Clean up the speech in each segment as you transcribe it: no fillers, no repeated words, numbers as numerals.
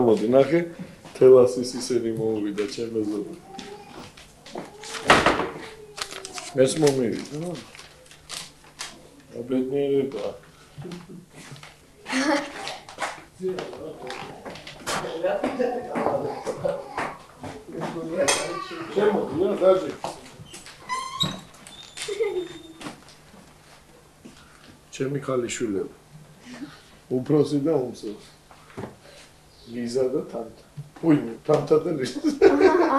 ჩამოდი, ნახე, თელასის ისინი მოუვიდა ჩემეზოზე. მეს მომივიდა, რა? აბედნიერება. ჩემოდი, რა, დაჟე. ჩემი ქალიშვილები. უფროსი და უმცროსი. ლიზა და თანთა. უი, თანთა და ლიზა.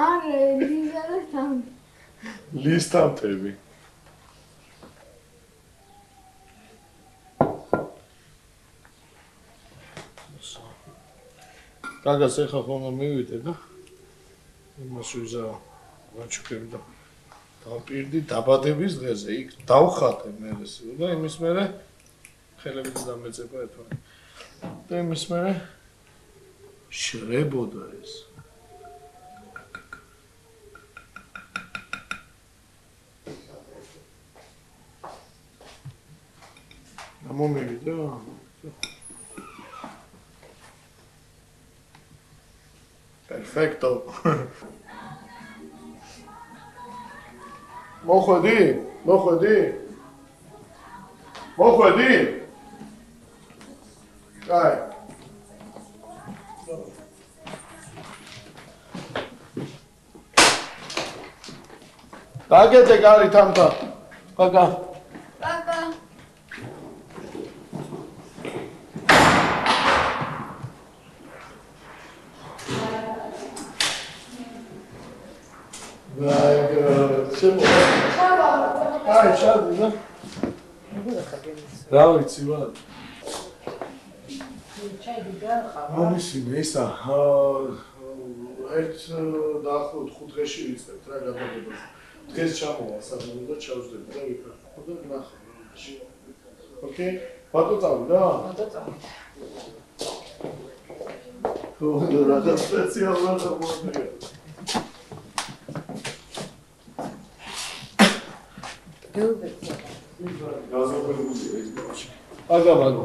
არა, ლიზა და თანთა. ლის თანთები. გაგას ეხა ხომ მივიდე და იმას ვიზა ვაჩუქები და დაპირდი დაბადების დღეზე. იქ დავხატე მერესიო და იმის მერე ხელებით დამეწება ერთმანეთს. და იმის მერე შრებოდა ეს. მომივიდა. Perfecto. მოხვედი? აი. დაგეთე კარი თამთა. კაკა. კაკა. აი, ჩადი და. რა ვიცი ვარ. ამისინე ისა ერთ დაახლოებით 5 დღეში ვიწყებთ რა გადაგებას. დღეს ჩამოვა საგნო და ჩავждები და ვიფრახო და ნახე. ოკეი? ბატონო წავიდა? ბატონო წავიდა. ხო, რა სპეციალურად მოგვიყვება. გაზოგებულია ის ბავშვი. აგამაგო.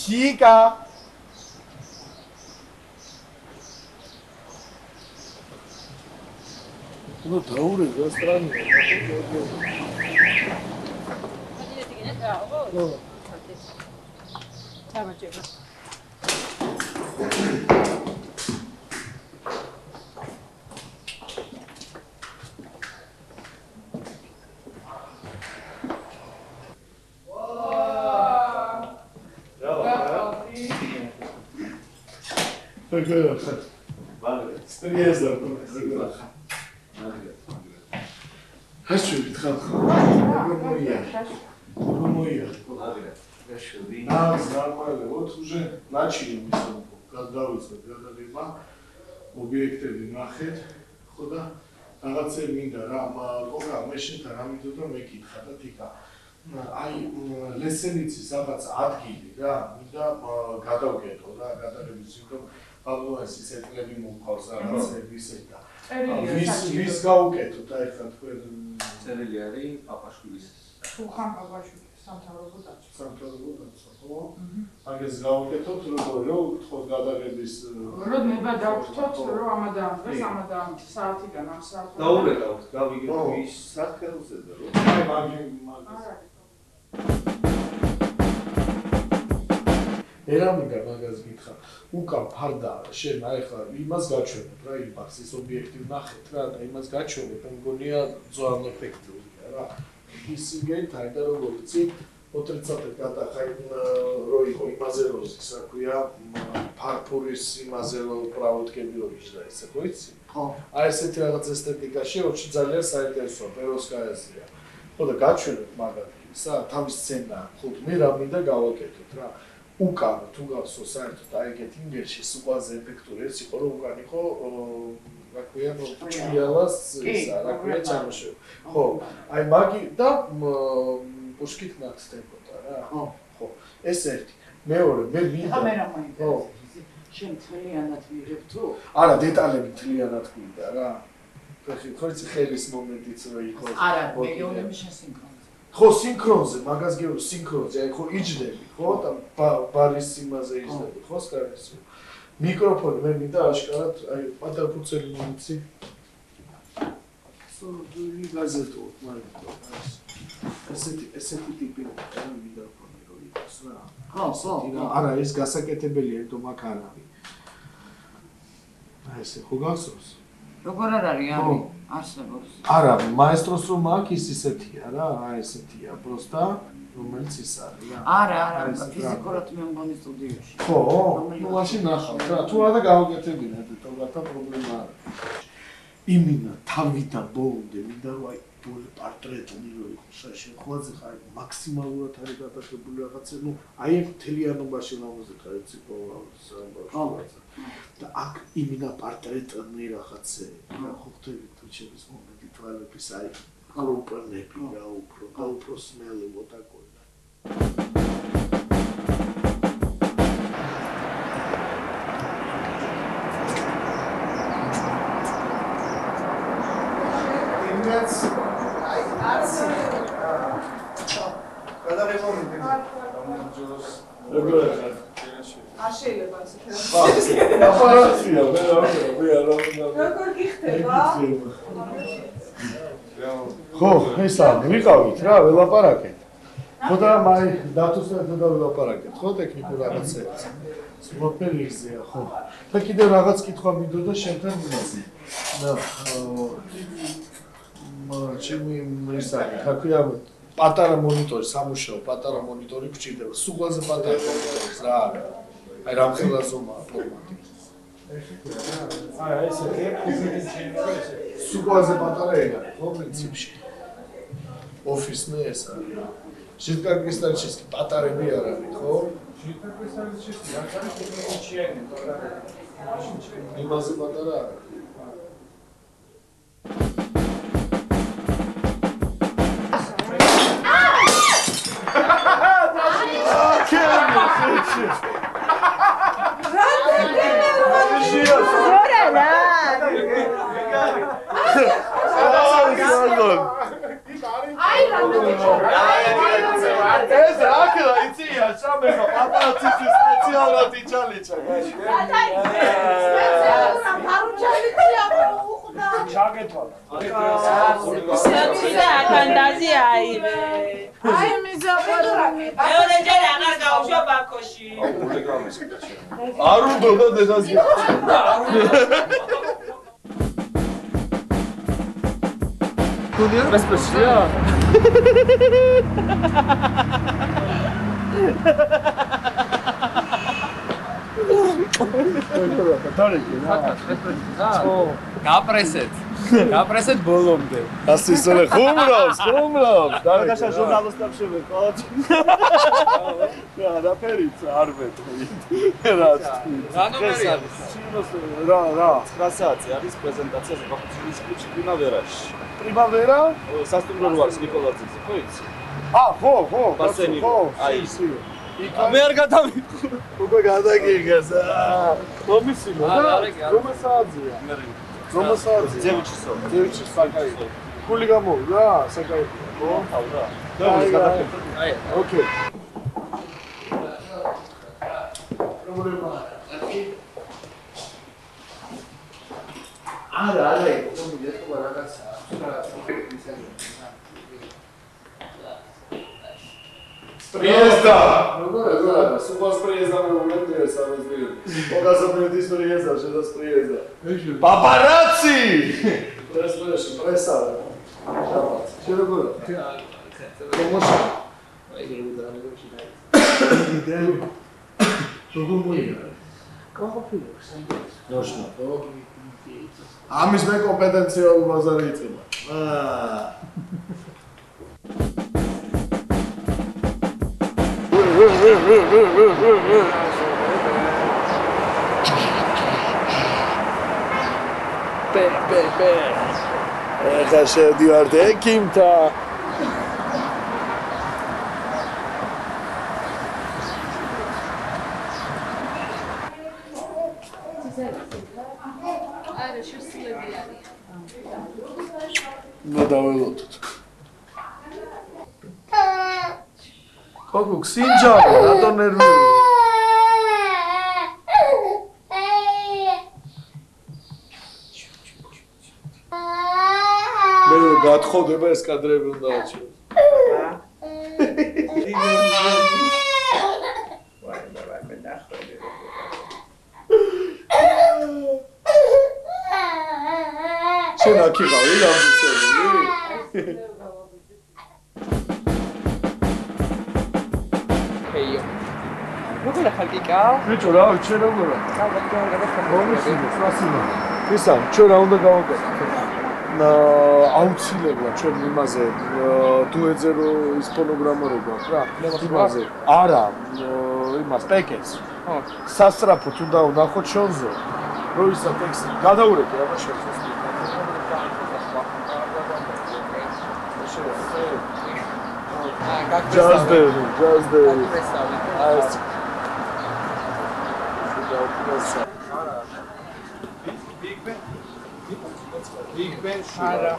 Тика. Ну, тауры, да, странно. Стреза. Хочу відхати. Моя. Нормально. Вот уже начали мы გადავიწყე გადაგება ობიექტები ნახეთ. ხო და რაღაცები მინდა რა, მაგრამ მე შენთან რა მინდოდა მეკითხა და თიკა. აი ლესენიცის რაღაც ადგილი რა, მინდა გადავკეთო რა, გადაღების იმიტომ ალბათ ისეთლები მომყავს რაღაცები ისეთ და ვის გავუკეთოთ აი ხა თქვენ წერილი არის პაპაშვილის სულხან პაპაშვილის სამთავრობო დაცვა. სამთავრობო დაცვა, ხო? აგეს გავუკეთოთ რომ გთხოვთ გადაღების რომ ნება დავხტოთ რომ ამადამ დღეს ამადამ საათიდან ამ საათამდე დაურეკავთ, გავიგეთ ის საფეროზე და რომ აი მაგას ერამინდა მაგას გითხრა. უკან ფარდა შენ აი ხა იმას გაჩვენებ რა იმას ის ობიექტი ვნახეთ რა და იმას გაჩვენებ მე მგონია ძვან ეფექტურია რა. ის გენთაი და როგორიცი ოტრიცატეთ გადახაი რო იყო იმაზე როზის რა ქვია ფარფურის იმაზე რო პრავოდკები რო იჭდა ისე ხო იცი? ხო. აი ესეთი რაღაც ესთეტიკაში ოჩი ძალიან საინტერესოა პეროსკაიაზია. ხო და გაჩვენებ მაგალითად თავის სცენა ხო მე რა მინდა გავაკეთოთ რა. უკან თუ გახსოვ საერთოდ აი ეგეთ ინგერში სუპაზე ეფექტური ეს იყო რომ უკან იყო რა ქვია ჭიალას ისა რა ქვია ჩამოშევ. ხო, აი მაგი და პუშკით ნახსდებოდა რა. ხო. ეს ერთი. მეორე, მე მინდა. ხა მე რა მაინტერესებს? შენ თლიანად ვიღებ თუ? არა, დეტალები თლიანად გვინდა რა. ხო, ხელის მომენტიც რო იყოს. არა, მეგეონები შენ სინქრონზე. ხო, სინქრონზე, მაგას გეუბნები სინქრონზე, აი ხო იჯდები, ხო და ბარის იმაზე იჯდები, ხო სკარისო. მიკროფონი მე მინდა აშკარად, აი პატარა ფუცელი მომიცი. სულ გაზეთოთ, მაგრამ ესეთი ტიპი მიკროფონი რო იყოს რა. ხო. არა, ეს გასაკეთებელია, თუმცა მაგ არ არის. აი ესე ხო გახსოვს? როგორ არ არის არის? არსებობს. არა, მაესტროს რომ აქვს ის ისეთია რა, აი ესეთია, პროსტა, რომელიც ის არის რა. არა, ფიზიკურად მე მგონი სტუდიაში. ხო, ну მაშინ ნახავთ რა, თუ არა გავაკეთებინათ, თუმცა პრობლემა არ არის. იმინა თავიდან ბოლომდე მინდა რომ აი პორტრეტი რო იყოს, შეხვაზე ხარ მაქსიმალურად არის გადაღებული რაღაცა, ну აი მთლიანობაში ლამაზი ხარ ციკლოვას. და აქ იმინა პორტრეტი რაღაცა, ხო ხდებით თუ ჩემს მომენტი თვალების აი კროპნები რა უფრო სმელებო такой. შეიძლება ასე. აპარატია, მე რა. როგორ გიხდება? ხო, ესა, ვიყავით რა, ველაპარაკეთ. ხო და მაი დათუსთან და ველაპარაკეთ, ხო, ტექნიკურ რაღაცებს. სპორტელიზეა, ხო. და კიდევ რაღაც კითხვა მინდოდა შენთან იმაზე. და ჩემი მისარი, ხაქვია პატარა მონიტორი, სამუშაო პატარა მონიტორი გჭირდება. სუღაზე პატარა მონიტორის რა არა. აი რამხელა ზომაა ფორმატი. აი ესეთი სუღაზე პატარა ეგა, ხო, პრინციპში. ოფისნე ეს არის. ჟიტკარკრისტალში პატარები არ არის, ხო? ჟიტკარკრისტალში რაც არის ტექნოლოგიიანი, თორემ იმაზე პატარა არის. ეს რა ქლა იცია სამეხა პაპარაცის სპეციალურად იჩალიჩა გაში ჩაგეთვალა ფანტაზია აიმე აი მიზაპარები მეორეჯერ აღარ გავუშვა ბაქოში არ უნდა და დედაზე გუნდია რესპექტია გაპრესეთ ბოლომდე. ასისოლე ხუმრობს. დაგაშა ჟურნალისტებს შევეყოთ. რა ფერიც არ ვეთქვი. რა ნომერია? რა 9 საათი არის პრეზენტაციაზე ბაქოს კლუბში პრიმავერაში. პრიმავერა? სასტუმრო არის ნიკოლაძეზე, ხო იცი? ხო. აი ისე. მე არ გადავიყო. უკვე გადაგიღეს. მომისინო და რომ საათია. რომ საათია. ძევიჩის საკაი. გული გამოვიდა, საკაი. ხო, თავდა. აი, ოკეი. პრობლემა არის. არა, კომიდია თუ რაღაცა. Приезда! Ну, супас приезда мы умеем, самое сбили. Пока запретишь приезда, что это приезда. Папарацци! Ты смотришь, пресса. Что такое? Помощь. Что думаешь? Кого пьешь? Точно. Амис მე კომპეტენციალ ბაზარი იწება. Be. Ეხა შევდივართ ექიმთან. არა, შესულები არიან. უნდა დაველოდოთ. კოკო, სინჯარი, რატო ნერვიულია? მე გათხოვდება ეს კადრები უნდა აჩვენო. შენ აქ იყავი გამწევილი? ჰეიო. როგორ ხალკიკა? ბიჭო, რა ვიცი როგორ არის? მომისმინე, სვასიმა. ისა, ჩვენ რა უნდა გავაკეთოთ? აუცილებლად ჩვენ იმაზე დუეზე რო ის ფონოგრამა რო გვაქვს რა. იმაზე. არა, იმას პეკეტს. ხო. სასტრაფოდ უნდა ვნახოთ შონზე. რო ისა ტექსტი გადაურეკე აბა შევწეს. Just there. Big Ben არა.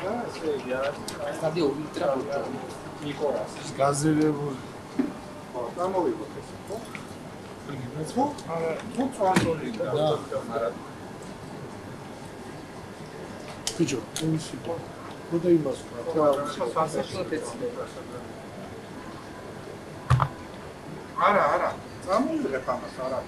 სტადიო ულტრა ბოჭო. ნიკოლას. გაზირებული. ხო, გამოვიღოთ ეს, ხო? იგივეც ხო? არა, თუ წვანდოლი და არა. ბიჭო, ისე ხო? როდა იმას რა სასაშლად ეცნება. არა. გამოვიღეთ ამას, არა.